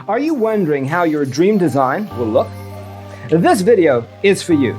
Are you wondering how your dream design will look? This video is for you.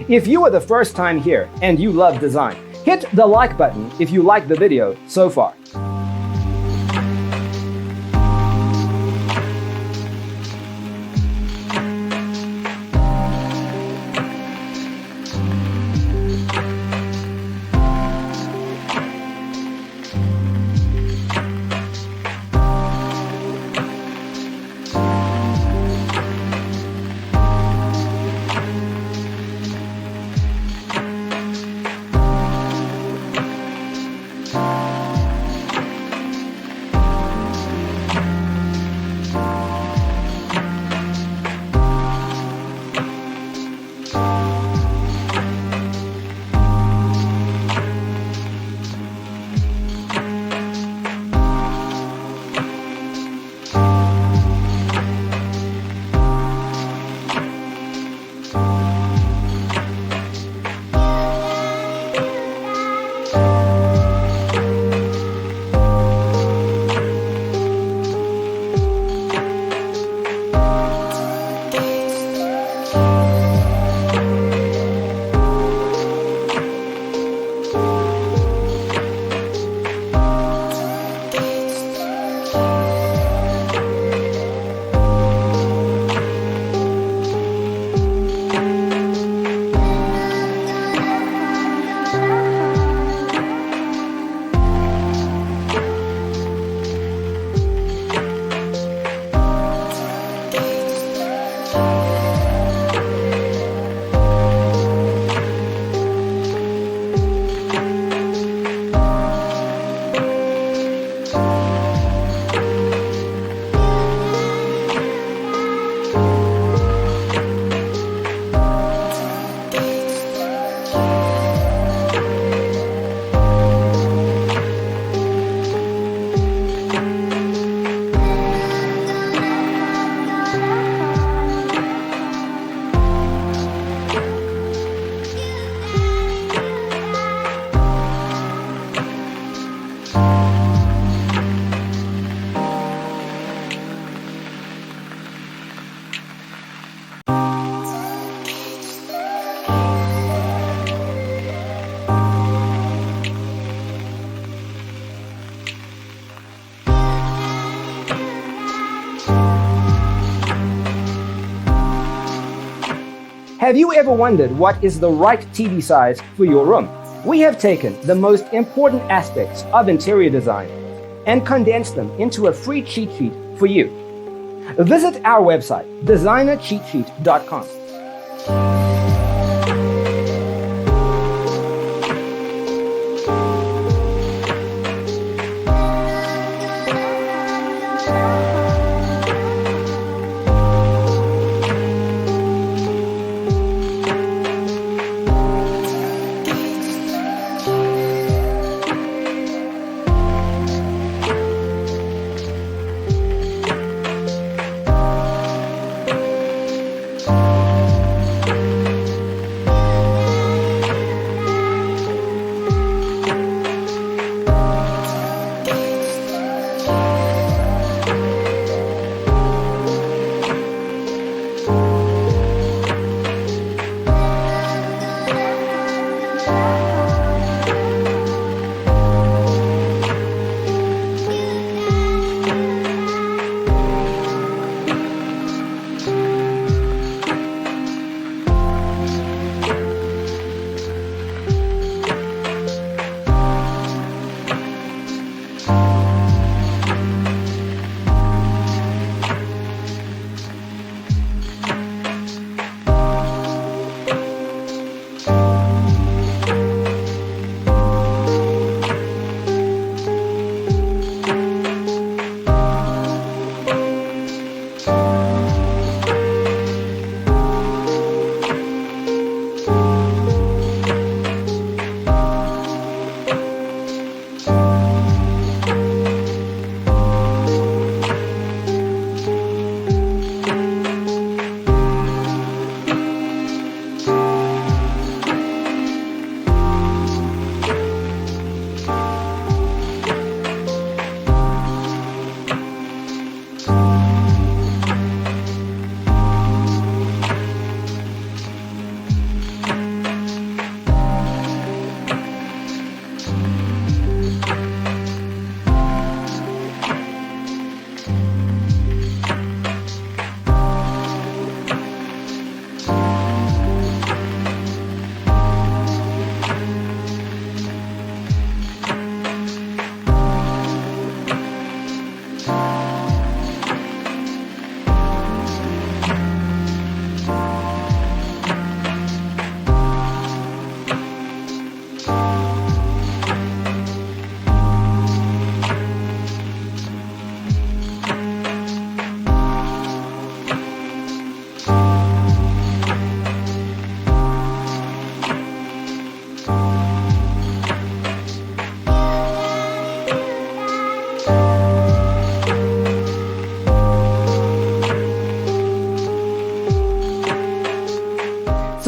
If you are the first time here and you love design, hit the like button if you like the video so far. Have you ever wondered what is the right TV size for your room? We have taken the most important aspects of interior design and condensed them into a free cheat sheet for you. Visit our website, designercheatsheet.com.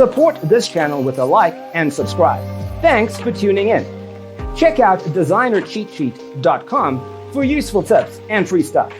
Support this channel with a like and subscribe. Thanks for tuning in. Check out designercheatsheet.com for useful tips and free stuff.